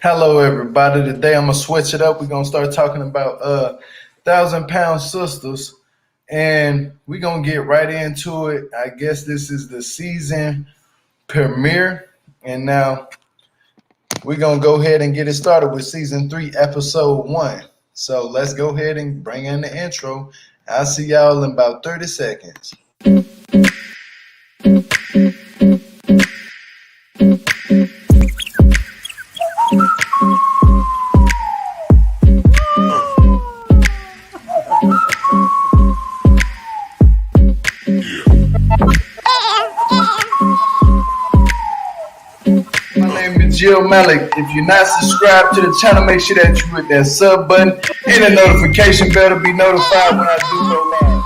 Hello, everybody. Today I'm gonna switch it up. We're gonna start talking about 1,000 pound sisters, and we're gonna get right into it. I guess this is the season premiere, and now we're gonna go ahead and get it started with season 3, episode 1. So let's go ahead and bring in the intro. I'll see y'all in about 30 seconds. My name is Jill Malik. If you're not subscribed to the channel, make sure that you hit that sub button and the notification bell to be notified when I do go live.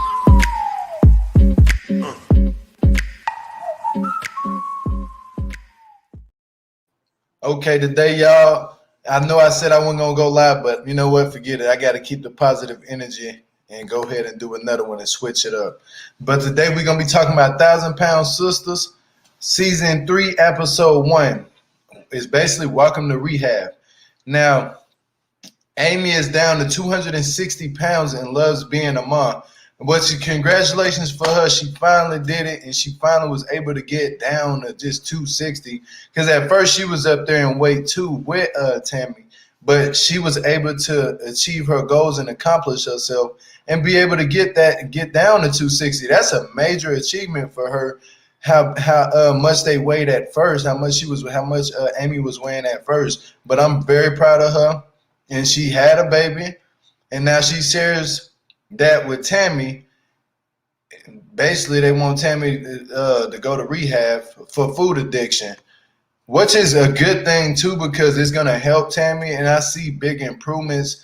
Okay, today, y'all, I know I said I wasn't going to go live, but you know what? Forget it. I got to keep the positive energy and go ahead and do another one and switch it up. But today we're going to be talking about 1,000 Pound Sisters, season 3, episode 1. It's basically Welcome to Rehab. Now, Amy is down to 260 pounds and loves being a mom. But congratulations for her. She finally did it, and she finally was able to get down to just 260. Because at first she was up there in weight 2 with Tammy. But she was able to achieve her goals and accomplish herself and be able to get down to 260. That's a major achievement for her. How much they weighed at first, how much Amy was weighing at first. But I'm very proud of her, and she had a baby, and now she shares that with Tammy. Basically, they want Tammy to go to rehab for food addiction, which is a good thing too, because it's gonna help Tammy, and I see big improvements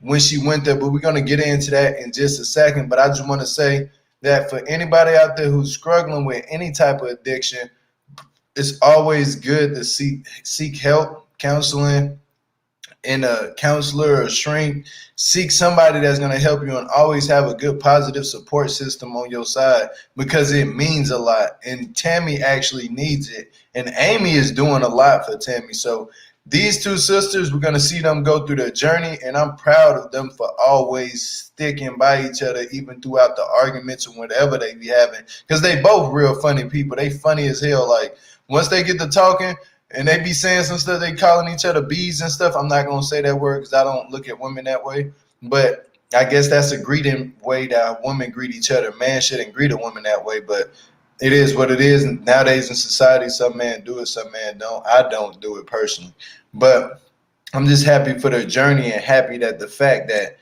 when she went there. But we're gonna get into that in just a second. But I just want to say that for anybody out there who's struggling with any type of addiction, it's always good to seek help, counseling, and a counselor or a shrink. Seek somebody that's going to help you, and always have a good positive support system on your side, because it means a lot. And Tammy actually needs it. And Amy is doing a lot for Tammy. So these two sisters, we're going to see them go through their journey, and I'm proud of them for always sticking by each other, even throughout the arguments and whatever they be having, because they both real funny people. They funny as hell. Like, once they get to talking and they be saying some stuff, they calling each other bees and stuff. I'm not going to say that word because I don't look at women that way, but I guess that's a greeting way that women greet each other. Man shouldn't greet a woman that way, but it is what it is. Nowadays in society, some men do it, some men don't. I don't do it personally, but I'm just happy for their journey, and happy that the fact that,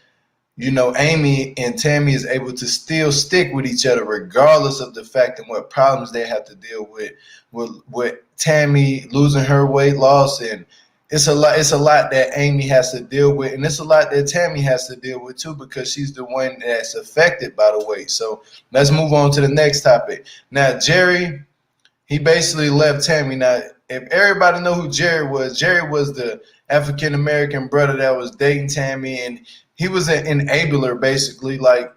you know, Amy and Tammy is able to still stick with each other regardless of the fact and what problems they have to deal with Tammy losing her weight loss. And it's a lot that Amy has to deal with, and it's a lot that Tammy has to deal with too, because she's the one that's affected by the weight. So let's move on to the next topic. Now, Jerry, he basically left Tammy. Now, if everybody know who Jerry was the African American brother that was dating Tammy, and he was an enabler, basically. Like,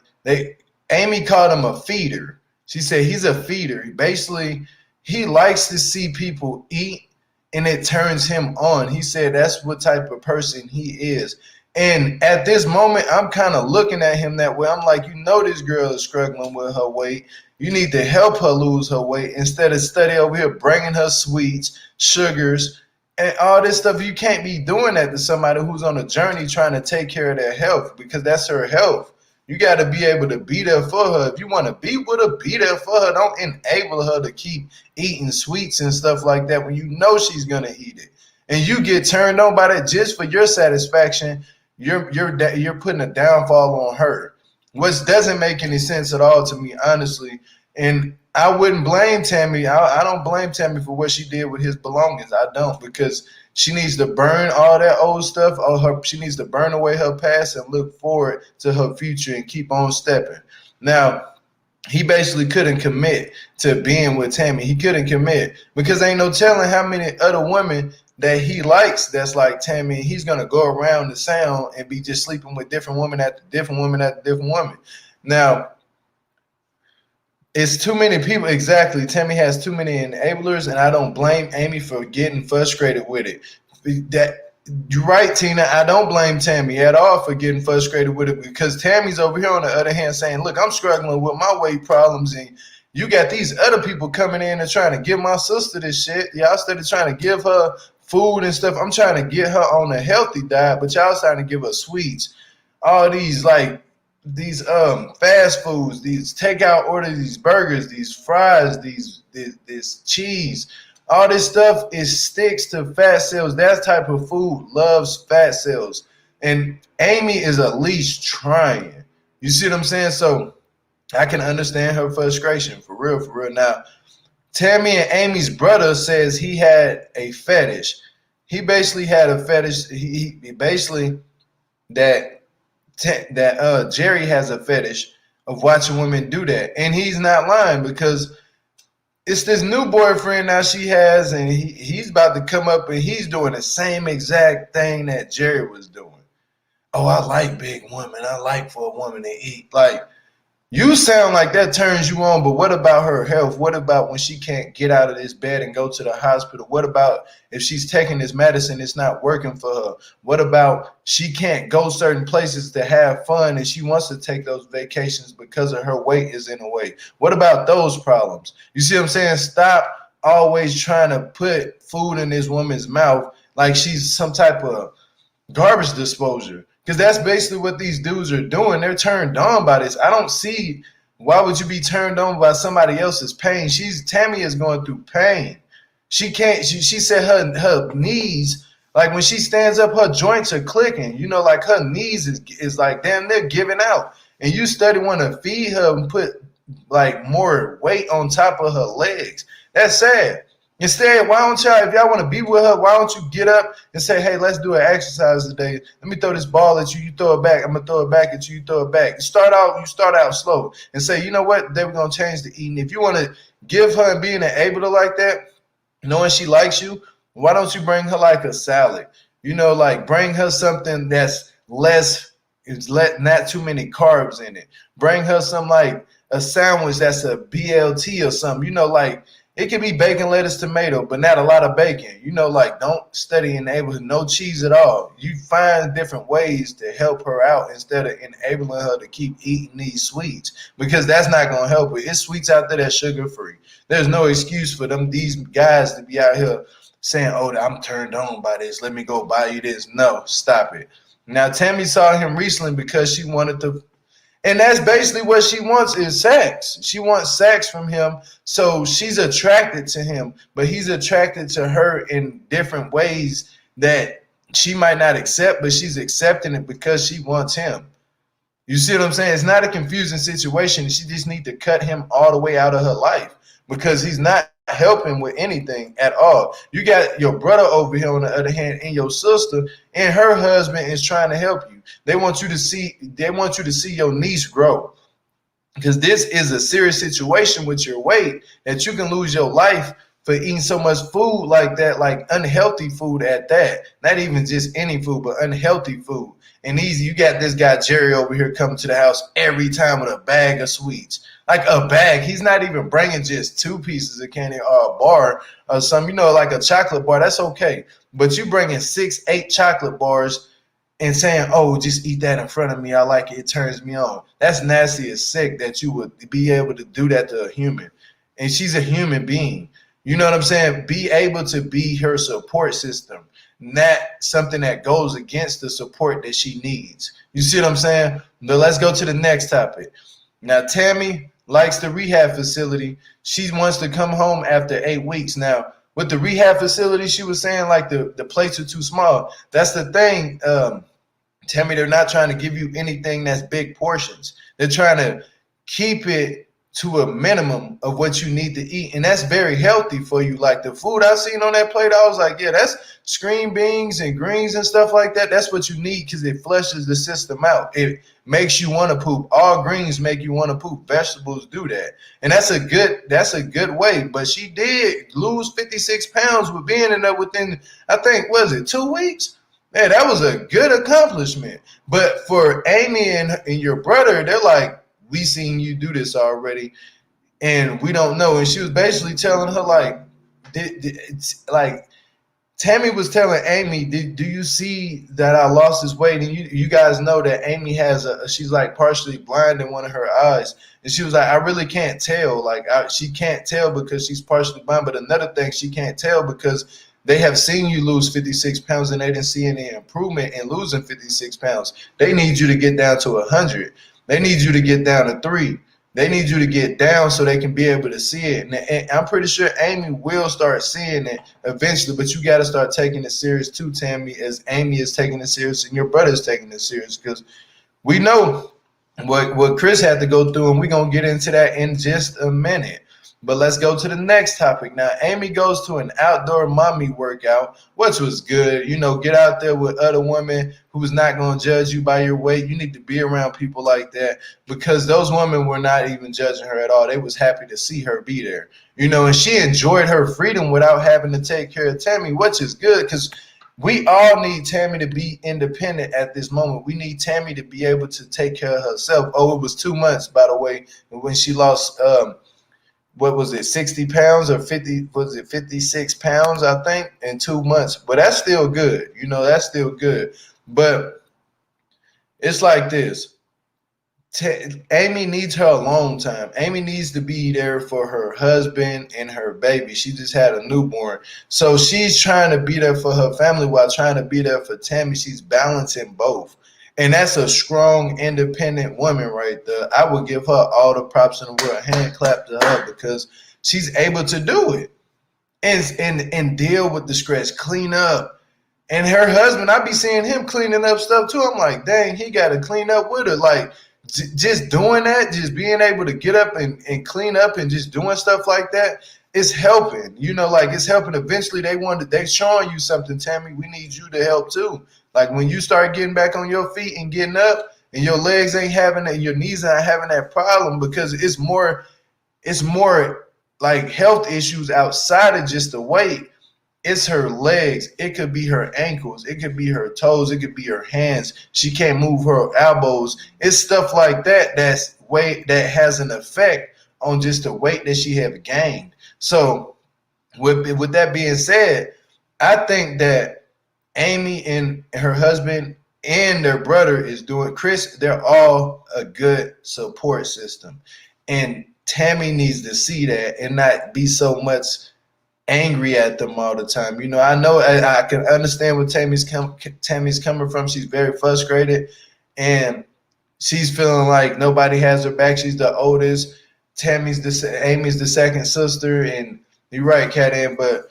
Amy called him a feeder. She said he's a feeder. Basically, he likes to see people eat, and it turns him on. He said that's what type of person he is. And at this moment, I'm kind of looking at him that way. I'm like, you know, this girl is struggling with her weight. You need to help her lose her weight instead of study over here bringing her sweets, sugars, and all this stuff. You can't be doing that to somebody who's on a journey trying to take care of their health, because that's her health. You got to be able to be there for her. If you want to be with her, be there for her. Don't enable her to keep eating sweets and stuff like that when you know she's going to eat it. And you get turned on by that just for your satisfaction. You're putting a downfall on her, which doesn't make any sense at all to me, honestly. And I wouldn't blame Tammy. I don't blame Tammy for what she did with his belongings. I don't, because she needs to burn all that old stuff. She needs to burn away her past and look forward to her future and keep on stepping. Now, he basically couldn't commit to being with Tammy. He couldn't commit because ain't no telling how many other women that he likes that's like Tammy. He's gonna go around the sound and be just sleeping with different women after different women after different women. Now, it's too many people. Exactly. Tammy has too many enablers, and I don't blame Amy for getting frustrated with it. That you're right, Tina. I don't blame Tammy at all for getting frustrated with it, because Tammy's over here on the other hand saying, look, I'm struggling with my weight problems, and you got these other people coming in and trying to give my sister this shit. Y'all started trying to give her food and stuff. I'm trying to get her on a healthy diet, but y'all starting to give her sweets. All these fast foods, these takeout orders, these burgers, these fries, this cheese. All this stuff sticks to fat cells. That type of food loves fat cells. And Amy is at least trying. You see what I'm saying? So I can understand her frustration. For real, for real. Now, Tammy and Amy's brother says he had a fetish. He basically had a fetish. He basically that Jerry has a fetish of watching women do that. And he's not lying, because it's this new boyfriend now she has, and he's about to come up and he's doing the same exact thing that Jerry was doing. Oh, I like big women. I like for a woman to eat. Like, you sound like that turns you on, but what about her health? What about when she can't get out of this bed and go to the hospital? What about if she's taking this medicine, it's not working for her? What about she can't go certain places to have fun and she wants to take those vacations because of her weight is in the way? What about those problems? You see what I'm saying? Stop always trying to put food in this woman's mouth like she's some type of garbage disposal. Because that's basically what these dudes are doing. They're turned on by this. I don't see why would you be turned on by somebody else's pain. Tammy is going through pain. She can't. She said her knees, like when she stands up, her joints are clicking. You know, like her knees is like damn, they're giving out. And you steady want to feed her and put like more weight on top of her legs. That's sad. Instead, why don't y'all, if y'all want to be with her, why don't you get up and say, hey, let's do an exercise today. Let me throw this ball at you. You throw it back. I'm going to throw it back at you. You throw it back. You start out slow and say, you know what? Today we're going to change the eating. If you want to give her and being able to like that, knowing she likes you, why don't you bring her like a salad? You know, like bring her something that's not too many carbs in it. Bring her some like a sandwich that's a BLT or something, you know, like, it can be bacon, lettuce, tomato, but not a lot of bacon. You know, like don't study in the neighborhood, no cheese at all. You find different ways to help her out instead of enabling her to keep eating these sweets, because that's not going to help her. It's sweets out there that's sugar free. There's no excuse for these guys to be out here saying, oh, I'm turned on by this. Let me go buy you this. No, stop it. Now, Tammy saw him recently because she wanted to. And that's basically what she wants is sex. She wants sex from him. So she's attracted to him, but he's attracted to her in different ways that she might not accept, but she's accepting it because she wants him. You see what I'm saying? It's not a confusing situation. She just needs to cut him all the way out of her life because he's not helping with anything at all. You got your brother over here on the other hand, and your sister and her husband is trying to help you. They want you to see your niece grow, because this is a serious situation with your weight that you can lose your life for eating so much food like that, like unhealthy food at that. Not even just any food, but unhealthy food. And you got this guy Jerry over here coming to the house every time with a bag of sweets. Like a bag. He's not even bringing just 2 pieces of candy or a bar or something. You know, like a chocolate bar, that's okay. But you bringing 6, 8 chocolate bars and saying, oh, just eat that in front of me. I like it. It turns me on. That's nasty as sick that you would be able to do that to a human. And she's a human being. You know what I'm saying? Be able to be her support system, not something that goes against the support that she needs. You see what I'm saying? But let's go to the next topic. Now, Tammy likes the rehab facility. She wants to come home after 8 weeks. Now, with the rehab facility, she was saying like the plates are too small. That's the thing. Tammy, they're not trying to give you anything that's big portions. They're trying to keep it to a minimum of what you need to eat. And that's very healthy for you. Like the food I seen on that plate, I was like, yeah, that's green beans and greens and stuff like that. That's what you need because it flushes the system out. It makes you want to poop. All greens make you want to poop. Vegetables do that. And that's a good way. But she did lose 56 pounds with being in there within, I think, was it 2 weeks? Man, that was a good accomplishment. But for Amy and your brother, they're like, we seen you do this already, and we don't know. And she was basically telling her, like Tammy was telling Amy, do you see that I lost this weight? And you guys know that Amy has she's like partially blind in one of her eyes. And she was like, I really can't tell. Like she can't tell because she's partially blind. But another thing, she can't tell because they have seen you lose 56 pounds and they didn't see any improvement in losing 56 pounds. They need you to get down to 100. They need you to get down to 3. They need you to get down so they can be able to see it. And I'm pretty sure Amy will start seeing it eventually, but you got to start taking it serious too, Tammy, as Amy is taking it serious and your brother is taking it serious, because we know what Chris had to go through, and we're going to get into that in just a minute. But let's go to the next topic. Now, Amy goes to an outdoor mommy workout, which was good. You know, get out there with other women who's not going to judge you by your weight. You need to be around people like that, because those women were not even judging her at all. They was happy to see her be there. You know, and she enjoyed her freedom without having to take care of Tammy, which is good, because we all need Tammy to be independent at this moment. We need Tammy to be able to take care of herself. Oh, it was 2 months, by the way, when she lost what was it, 60 pounds or 50, was it 56 pounds, I think, in 2 months. But that's still good. You know, that's still good. But it's like this. Amy needs her alone time. Amy needs to be there for her husband and her baby. She just had a newborn. So she's trying to be there for her family while trying to be there for Tammy. She's balancing both. And that's a strong, independent woman right there. I would give her all the props in the world, hand clap to her, because she's able to do it and deal with the stress, clean up. And her husband, I be seeing him cleaning up stuff too. I'm like, dang, he got to clean up with her. Like, just doing that, just being able to get up and clean up and just doing stuff like that is helping. You know, like, it's helping. Eventually they showing you something, Tammy. We need you to help too. Like, when you start getting back on your feet and getting up, and your legs ain't having that, your knees aren't having that problem, because it's more like health issues outside of just the weight. It's her legs. It could be her ankles. It could be her toes. It could be her hands. She can't move her elbows. It's stuff like that that's weight that has an effect on just the weight that she have gained. So with that being said, I think that Amy and her husband and their brother is doing, Chris, they're all a good support system. And Tammy needs to see that and not be so much angry at them all the time. You know I can understand where Tammy's coming from. She's very frustrated, and she's feeling like nobody has her back. She's the oldest. Amy's the second sister, and you're right, Kat Ann, but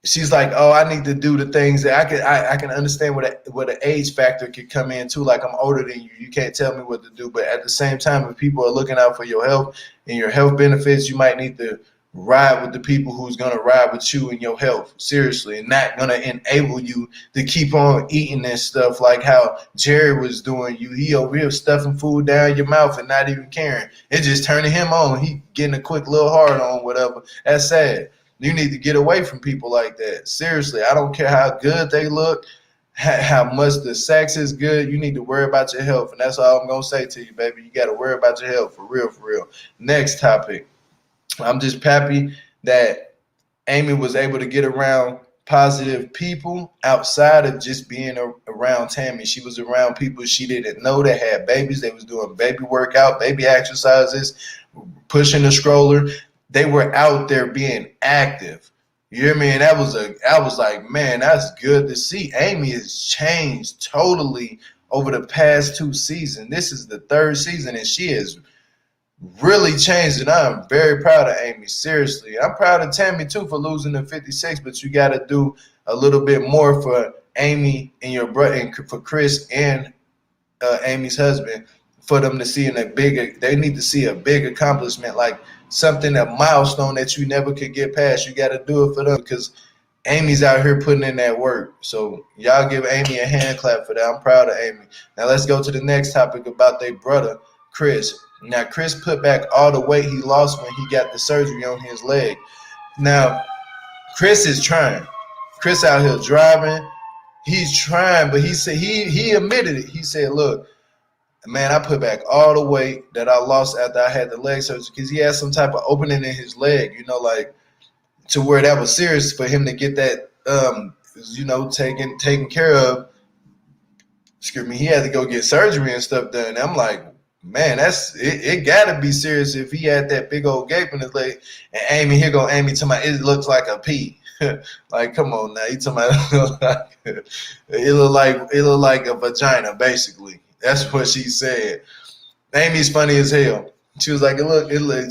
she's like, oh, I need to do the things that I can understand what an age factor could come in too. Like, I'm older than you. You can't tell me what to do. But at the same time, if people are looking out for your health and your health benefits, you might need to ride with the people who's going to ride with you and your health, seriously, and not going to enable you to keep on eating this stuff like how Jerry was doing you. He over here stuffing food down your mouth and not even caring. It's just turning him on. He getting a quick little hard on, whatever. That's sad. You need to get away from people like that. Seriously, I don't care how good they look, how much the sex is good. You need to worry about your health. And that's all I'm going to say to you, baby. You got to worry about your health, for real, for real. Next topic. I'm just happy that Amy was able to get around positive people outside of just being around Tammy. She was around people she didn't know that had babies. They was doing baby workout, baby exercises, pushing the stroller. They were out there being active. You hear me? And I was like, man, that's good to see. Amy has changed totally over the past 2 seasons. This is the 3rd season, and she has really changed. And I'm very proud of Amy. Seriously. I'm proud of Tammy, too, for losing the 56, but you got to do a little bit more for Amy and your brother, and for Chris and Amy's husband, for them to see they need to see a big accomplishment, like something, a milestone that you never could get past. You got to do it for them, because Amy's out here putting in that work. So y'all give Amy a hand clap for that. I'm proud of Amy. Now let's go to the next topic about their brother, Chris. Now, Chris put back all the weight he lost when he got the surgery on his leg. Now, Chris is trying. Chris out here driving. He's trying, but he said he admitted it. He said, look, man, I put back all the weight that I lost after I had the leg surgery, because he had some type of opening in his leg, you know, like to where that was serious for him to get that taken care of. Excuse me, he had to go get surgery and stuff done. And I'm like, man, it gotta be serious if he had that big old gape in his leg. And Amy to my, it looks like a pea. Like, come on now, you talking about it look like a vagina, basically. That's what she said. Amy's funny as hell. She was like,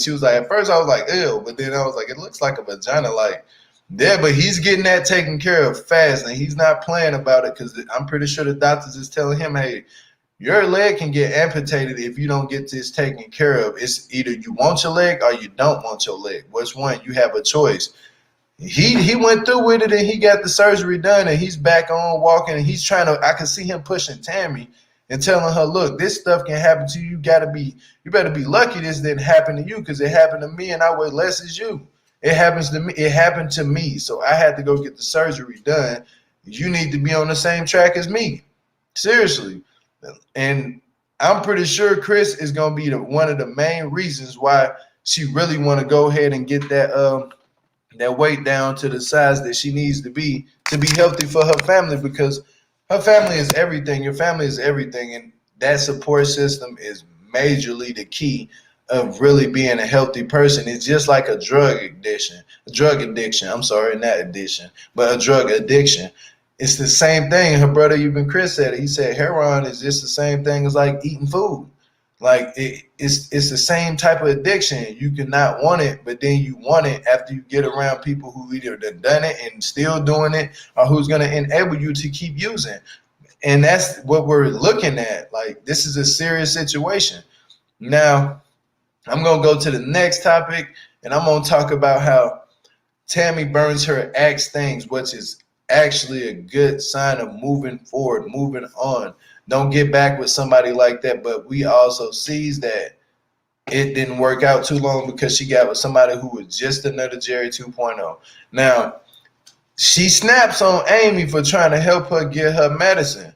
she was like, at first I was like, ew, but then I was like, it looks like a vagina, like, yeah, but he's getting that taken care of fast, and he's not playing about it because I'm pretty sure the doctors is telling him, hey, your leg can get amputated if you don't get this taken care of. It's either you want your leg or you don't want your leg. Which one? You have a choice. He went through with it and he got the surgery done and he's back on walking and he's trying to. I can see him pushing Tammy and telling her, look, this stuff can happen to you. You better be lucky this didn't happen to you because it happened to me and I weigh less as you. It happens to me. It happened to me. So I had to go get the surgery done. You need to be on the same track as me. Seriously. And I'm pretty sure Chris is going to be one of the main reasons why she really want to go ahead and get that weight down to the size that she needs to be healthy for her family, because her family is everything. Your family is everything. And that support system is majorly the key of really being a healthy person. It's just like a drug addiction. I'm sorry, not addiction, but a drug addiction. It's the same thing. Her brother, even Chris, said it. He said heroin is just the same thing as like eating food. Like it's the same type of addiction. You cannot want it, but then you want it after you get around people who either done it and still doing it, or who's going to enable you to keep using. And that's what we're looking at. Like, this is a serious situation. Now, I'm going to go to the next topic, and I'm going to talk about how Tammy burns her axe things, which is actually a good sign of moving forward, moving on. Don't get back with somebody like that. But we also sees that it didn't work out too long because she got with somebody who was just another Jerry 2.0. Now, she snaps on Amy for trying to help her get her medicine.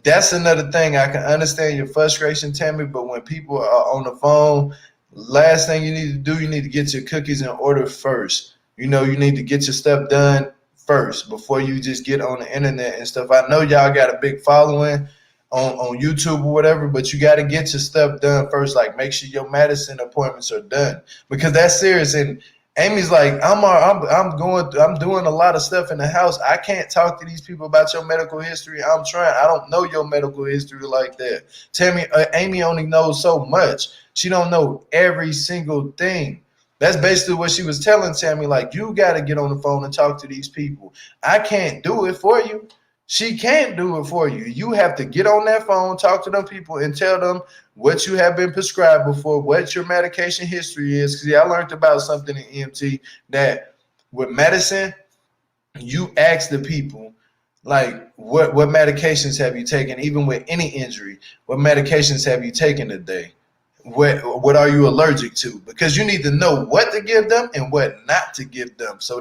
That's another thing. I can understand your frustration, Tammy, but when people are on the phone, last thing you need to do, you need to get your cookies in order first. You need to get your stuff done first before you just get on the internet and stuff. I know y'all got a big following on YouTube or whatever, but you got to get your stuff done first. Like, make sure your medicine appointments are done, because that's serious. And Amy's like, I'm doing a lot of stuff in the house. I can't talk to these people about your medical history. I'm trying. I don't know your medical history like that. Tammy, Amy only knows so much. She don't know every single thing. That's basically what she was telling Tammy. Like, you got to get on the phone and talk to these people. I can't do it for you. She can't do it for you. You have to get on that phone, talk to them people, and tell them what you have been prescribed before, what your medication history is. Because I learned about something in EMT that with medicine, you ask the people, like, what medications have you taken, even with any injury? What medications have you taken today? What are you allergic to? Because you need to know what to give them and what not to give them. So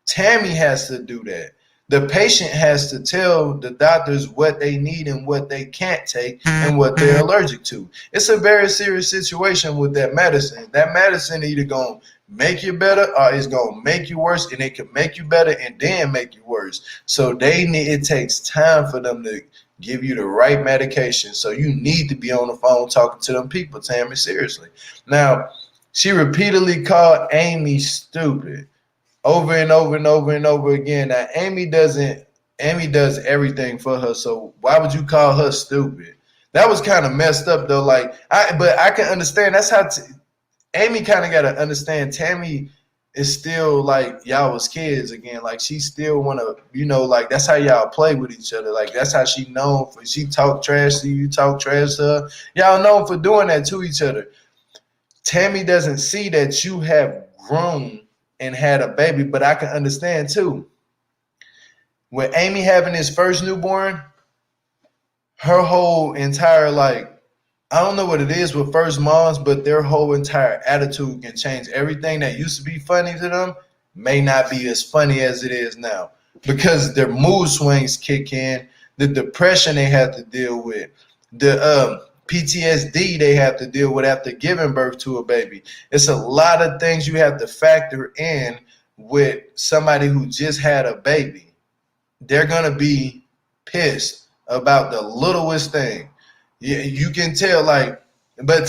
Tammy has to do that. The patient has to tell the doctors what they need and what they can't take and what they're allergic to. It's a very serious situation with that medicine. That medicine either going to make you better or it's going to make you worse, and it can make you better and then make you worse. So it takes time for them to give you the right medication. So you need to be on the phone talking to them people, Tammy, seriously. Now, she repeatedly called Amy stupid. Over and over and over and over again. Now, Amy does everything for her, so why would you call her stupid? That was kind of messed up, though. But I can understand. That's how Amy kind of got to understand. Tammy is still like y'all was kids again. Like, she still want to, like, that's how y'all play with each other. Like, that's how she known for. She talk trash to you, you talk trash to her. Y'all known for doing that to each other. Tammy doesn't see that you have grown and had a baby, but I can understand too. With Amy having his first newborn, her whole entire, like, I don't know what it is with first moms, but their whole entire attitude can change. Everything that used to be funny to them may not be as funny as it is now, because their mood swings kick in, the depression they have to deal with, the PTSD they have to deal with after giving birth to a baby. It's a lot of things you have to factor in with somebody who just had a baby, they're gonna be pissed about the littlest thing. Yeah, you can tell, like, but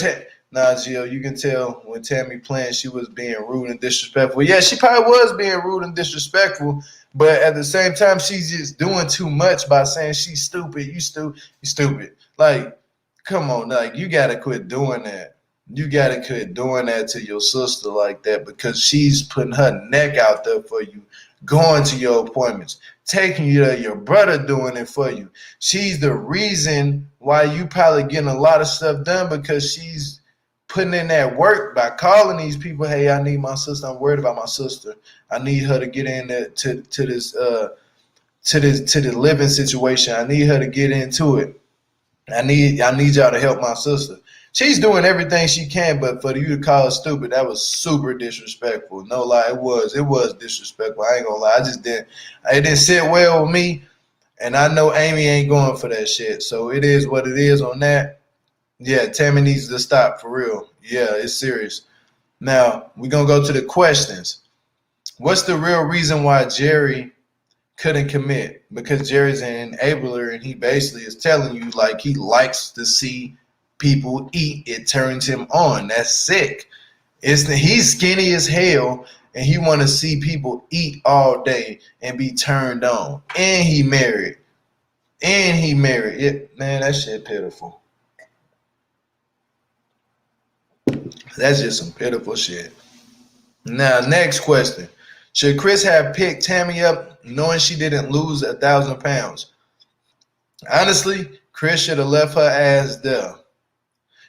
Gio, you can tell when Tammy playing, she was being rude and disrespectful. Yeah, she probably was being rude and disrespectful, but at the same time, she's just doing too much by saying she's stupid. You stupid. Like, come on, like, you gotta quit doing that. You gotta quit doing that to your sister like that, because she's putting her neck out there for you, going to your appointments, taking you there, your brother doing it for you. She's the reason why you probably getting a lot of stuff done, because she's putting in that work by calling these people. Hey, I need my sister. I'm worried about my sister. I need her to get in there to the living situation. I need her to get into it. I need y'all to help my sister. She's doing everything she can, but for you to call her stupid, that was super disrespectful. No lie, it was disrespectful. I ain't gonna lie. It didn't sit well with me, and I know Amy ain't going for that shit. So it is what it is on that. Yeah, Tammy needs to stop for real. Yeah, it's serious. Now we're gonna go to the questions. What's the real reason why Jerry couldn't commit? Because Jerry's an enabler, and he basically is telling you, like, he likes to see people eat. It turns him on. That's sick. He's skinny as hell, and he want to see people eat all day and be turned on. And he married. It, man, that shit pitiful. That's just some pitiful shit. Now, next question. Should Chris have picked Tammy up knowing she didn't lose 1,000 pounds? Honestly, Chris should have left her ass there.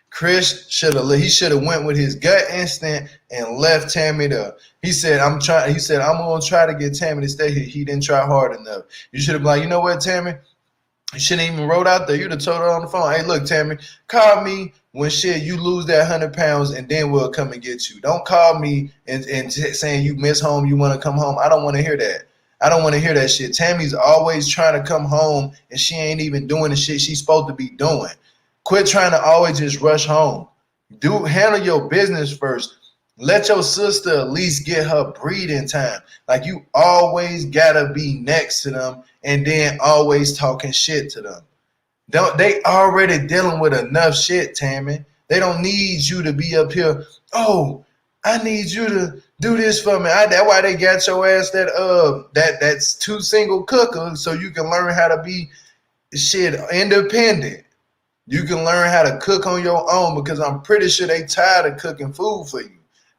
Chris should have went with his gut instinct and left Tammy there. He said, I'm gonna try to get Tammy to stay here. He didn't try hard enough. You should have been like, you know what, Tammy? You shouldn't even wrote out there. You'd have told her on the phone, hey, look, Tammy, call me when you lose that 100 pounds, and then we'll come and get you. Don't call me and saying you miss home, you want to come home. I don't want to hear that. I don't want to hear that shit. Tammy's always trying to come home, and she ain't even doing the shit she's supposed to be doing. Quit trying to always just rush home. Handle your business first. Let your sister at least get her breathing time. Like, you always gotta be next to them and then always talking shit to them. They already dealing with enough shit, Tammy. They don't need you to be up here. Oh, I need you to do this for me. That's why they got your ass that's 2 single cookers, so you can learn how to be shit independent. You can learn how to cook on your own, because I'm pretty sure they tired of cooking food for you.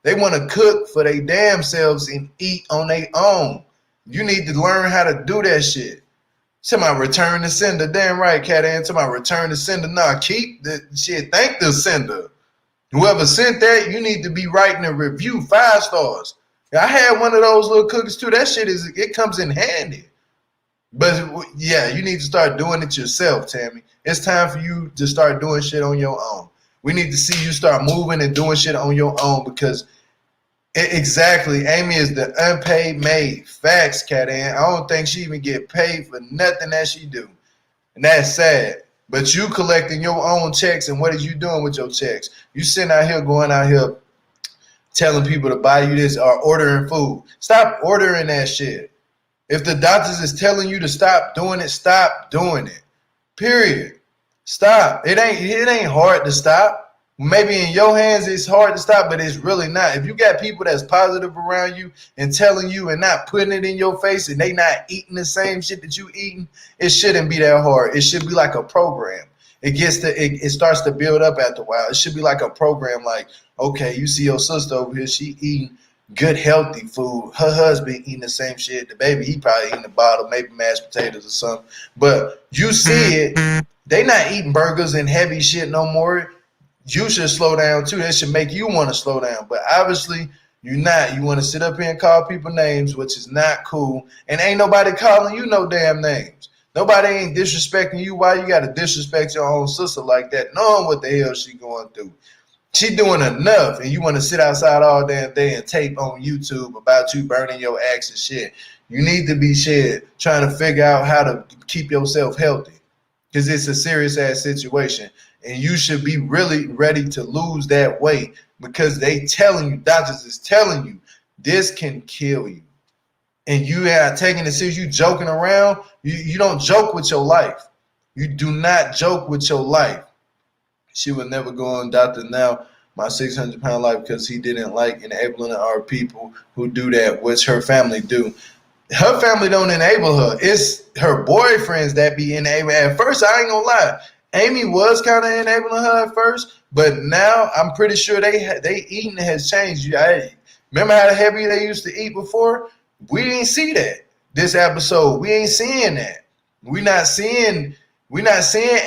They want to cook for their damn selves and eat on their own. You need to learn how to do that shit. Somebody return the sender. Damn right, Cat Ann. Somebody return the sender. Nah, keep the shit. Thank the sender. Whoever sent that, you need to be writing a review 5 stars. I had one of those little cookies too. That shit it comes in handy. But yeah, you need to start doing it yourself, Tammy. It's time for you to start doing shit on your own. We need to see you start moving and doing shit on your own, because exactly, Amy is the unpaid maid. Facts, Cat Ann. I don't think she even get paid for nothing that she do. And that's sad. But you collecting your own checks, and what are you doing with your checks? You sitting out here going out here telling people to buy you this or ordering food. Stop ordering that shit. If the doctors is telling you to stop doing it, stop doing it. Period. Stop. It ain't hard to stop. Maybe in your hands it's hard to stop, but it's really not. If you got people that's positive around you and telling you and not putting it in your face, and they not eating the same shit that you eating, it shouldn't be that hard. It should be like a program. It starts to build up after a while. It should be like a program, like, okay, you see your sister over here, she eating good healthy food. Her husband eating the same shit. The baby, he probably eating a bottle, maybe mashed potatoes or something. But you see it, they not eating burgers and heavy shit no more. You should slow down too. That should make you want to slow down. But obviously, you're not. You want to sit up here and call people names, which is not cool. And ain't nobody calling you no damn names. Nobody ain't disrespecting you. Why you got to disrespect your own sister like that, knowing what the hell she going through? She doing enough, and you want to sit outside all damn day and tape on YouTube about you burning your axe and shit. You need to be trying to figure out how to keep yourself healthy, because it's a serious-ass situation. And you should be really ready to lose that weight, because doctors is telling you, this can kill you. and you are taking it serious, you joking around, you don't joke with your life. You do not joke with your life. She would never go on Dr. Now, my 600-pound life, because he didn't like enabling our people who do that, which her family do. Her family don't enable her. It's her boyfriends that be enabling. At first, I ain't gonna lie, Amy was kind of enabling her at first, but now I'm pretty sure they eating has changed. Remember how heavy they used to eat before? We didn't see that this episode. We ain't seeing that. We're not seeing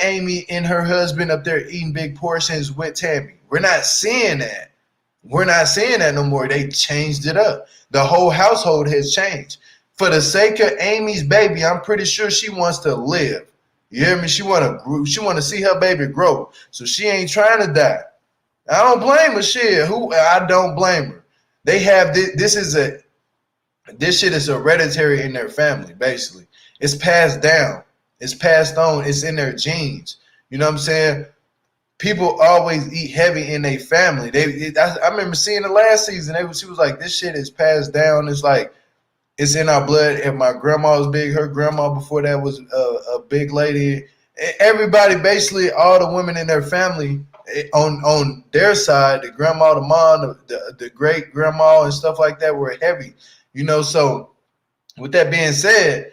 Amy and her husband up there eating big portions with Tammy. We're not seeing that. We're not seeing that no more. They changed it up. The whole household has changed. For the sake of Amy's baby, I'm pretty sure she wants to live. You hear me? She want to see her baby grow. So she ain't trying to die. I don't blame her. Shit. I don't blame her. They have this shit is hereditary in their family, basically. It's passed down. It's passed on. It's in their genes. You know what I'm saying? People always eat heavy in their family. I remember seeing the last season. She was like, this shit is passed down. It's like, it's in our blood. And my grandma was big. Her grandma before that was a big lady. Everybody, basically, all the women in their family on their side, the grandma, the mom, the great grandma and stuff like that were heavy. You know, so with that being said,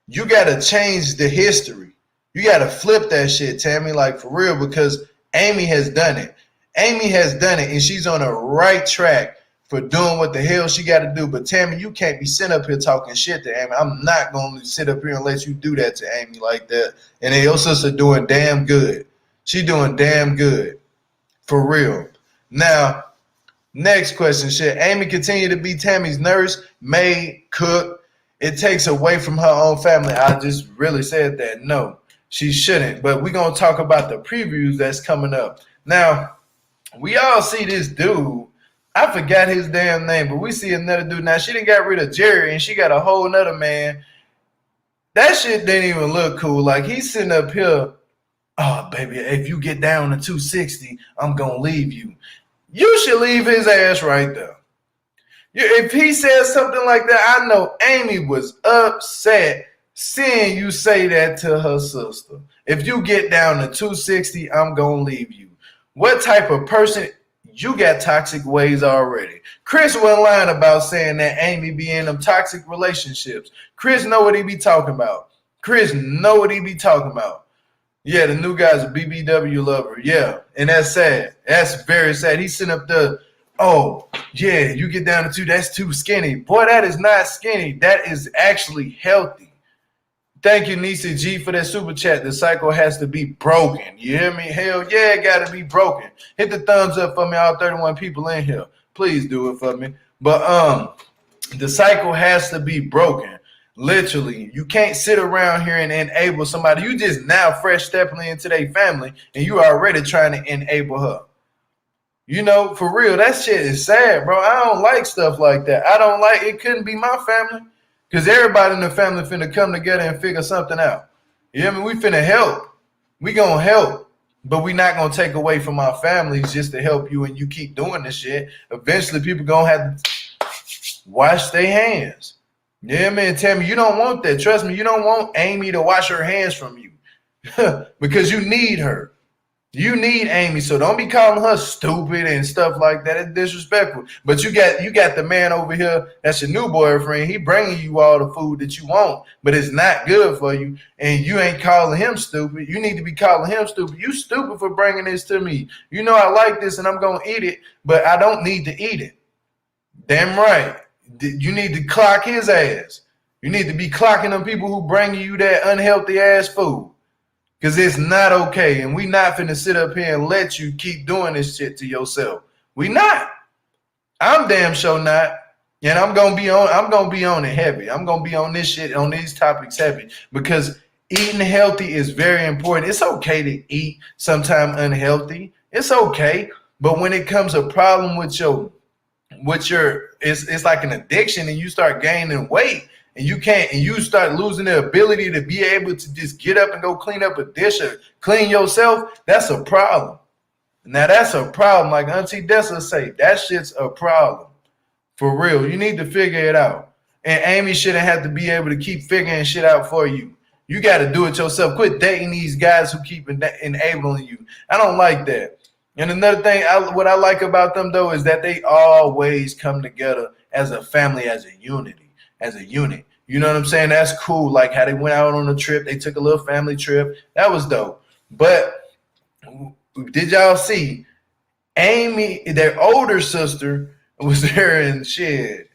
you got to change the history. You got to flip that shit, Tammy, like for real, because Amy has done it. Amy has done it, and she's on the right track for doing what the hell she got to do. But Tammy, you can't be sitting up here talking shit to Amy. I'm not going to sit up here and let you do that to Amy like that. And then your sister doing damn good. She doing damn good. For real. Now, next question. Should Amy continue to be Tammy's nurse, maid, cook? It takes away from her own family. I just really said that. No, she shouldn't. But we're going to talk about the previews that's coming up. Now, we all see this dude. I forgot his damn name, but we see another dude. Now, she done got rid of Jerry, and she got a whole nother man. That shit didn't even look cool. Like, he's sitting up here, oh, baby, if you get down to 260, I'm going to leave you. You should leave his ass right there. If he says something like that, I know Amy was upset seeing you say that to her sister. If you get down to 260, I'm going to leave you. What type of person? You got toxic ways already. Chris wasn't lying about saying that Amy be in them toxic relationships. Chris know what he be talking about. Chris know what he be talking about. Yeah, the new guy's a BBW lover. Yeah, and that's sad. That's very sad. He's sitting up there, oh, yeah, you get down to 2, that's too skinny. Boy, that is not skinny. That is actually healthy. Thank you, Nisa G, for that super chat. The cycle has to be broken. You hear me? Hell yeah, it got to be broken. Hit the thumbs up for me, all 31 people in here. Please do it for me. But the cycle has to be broken. Literally, you can't sit around here and enable somebody. You just now fresh stepping into their family, and you already trying to enable her. You know, for real, that shit is sad, bro. I don't like stuff like that. I don't like it. Couldn't be my family. Because everybody in the family finna come together and figure something out. You know what I mean? We finna help. We gonna help. But we not gonna take away from our families just to help you, and you keep doing this shit. Eventually people gonna have to wash their hands. You know what I mean? Tammy, you don't want that. Trust me, you don't want Amy to wash her hands from you. Because you need her. You need Amy, so don't be calling her stupid and stuff like that. It's disrespectful. But you got the man over here that's your new boyfriend. He bringing you all the food that you want, but it's not good for you, and you ain't calling him stupid. You need to be calling him stupid. You stupid for bringing this to me. You know I like this, and I'm going to eat it, but I don't need to eat it. Damn right. You need to clock his ass. You need to be clocking them people who bring you that unhealthy ass food. Because it's not okay. And we not finna sit up here and let you keep doing this shit to yourself. We not. I'm damn sure not. And I'm gonna be on it heavy. I'm gonna be on this shit, on these topics heavy. Because eating healthy is very important. It's okay to eat sometime unhealthy. It's okay. But when it comes a problem with your it's like an addiction, and you start gaining weight. And you start losing the ability to be able to just get up and go clean up a dish or clean yourself, that's a problem. Now that's a problem. Like Auntie Dessa say, that shit's a problem. For real. You need to figure it out. And Amy shouldn't have to be able to keep figuring shit out for you. You got to do it yourself. Quit dating these guys who keep enabling you. I don't like that. And another thing, what I like about them, though, is that they always come together as a family, as a unity, as a unit. You know what I'm saying? That's cool. Like how they went out on a trip. They took a little family trip. That was dope. But did y'all see Amy, their older sister, was there and shit?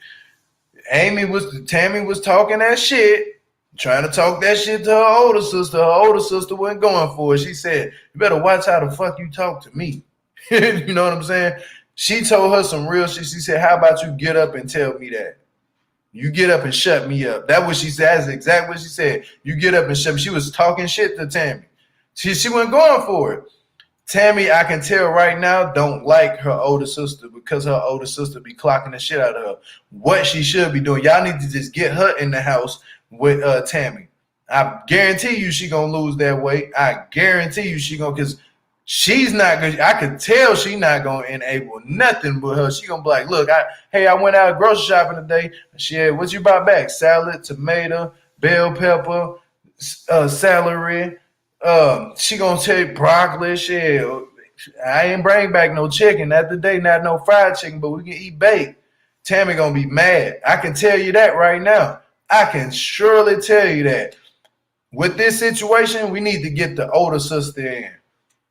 Tammy was talking that shit, trying to talk that shit to her older sister. Her older sister wasn't going for it. She said, "You better watch how the fuck you talk to me." You know what I'm saying? She told her some real shit. She said, "How about you get up and tell me that? You get up and shut me up." That's what she said. That's exactly what she said. You get up and shut me. She was talking shit to Tammy. She wasn't going for it. Tammy, I can tell right now, don't like her older sister because her older sister be clocking the shit out of her. What she should be doing, y'all need to just get her in the house with Tammy. I guarantee you she gonna lose that weight. I guarantee you she gonna, because she's not good. I can tell she not gonna enable nothing but her. She gonna be like, look, I went out grocery shopping today. Shit, what you bought back? Salad, tomato, bell pepper, celery. She gonna take broccoli. Shit, I ain't bring back no chicken. Not today, not no fried chicken, but we can eat baked. Tammy gonna be mad. I can tell you that right now. I can surely tell you that. With this situation, we need to get the older sister in.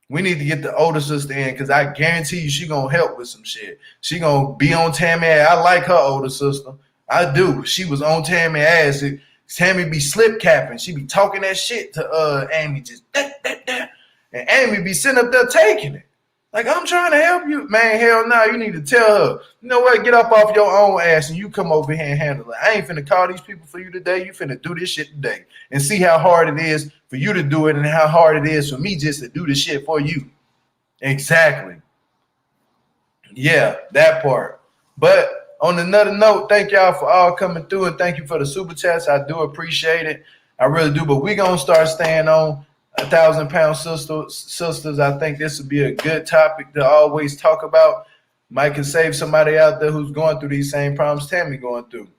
We need to get the older sister in because I guarantee you she gonna help with some shit. She gonna be on Tammy ass. I like her older sister. I do. She was on Tammy ass. Tammy be slip capping. She be talking that shit to Amy, just that. And Amy be sitting up there taking it. Like, I'm trying to help you. Man, hell no, you need to tell her, you know what, get up off your own ass and you come over here and handle it. I ain't finna call these people for you today. You finna do this shit today and see how hard it is for you to do it and how hard it is for me just to do this shit for you. Exactly. Yeah, that part. But on another note, thank y'all for all coming through and thank you for the super chats. I do appreciate it. I really do. But we're going to start staying on 1,000-pound sisters. I think this would be a good topic to always talk about. Might can save somebody out there who's going through these same problems Tammy going through.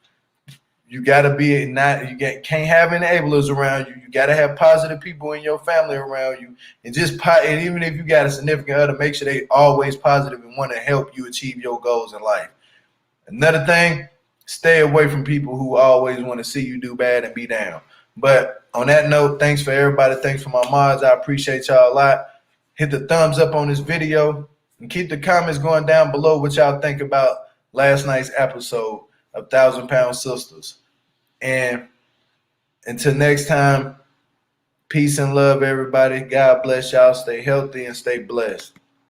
You got to be can't have enablers around you. You got to have positive people in your family around you. And even if you got a significant other, make sure they always positive and want to help you achieve your goals in life. Another thing, stay away from people who always want to see you do bad and be down. But on that note, thanks for everybody. Thanks for my mods. I appreciate y'all a lot. Hit the thumbs up on this video and keep the comments going down below what y'all think about last night's episode of 1,000-Pound Sisters. And until next time, peace and love, everybody. God bless y'all. Stay healthy and stay blessed.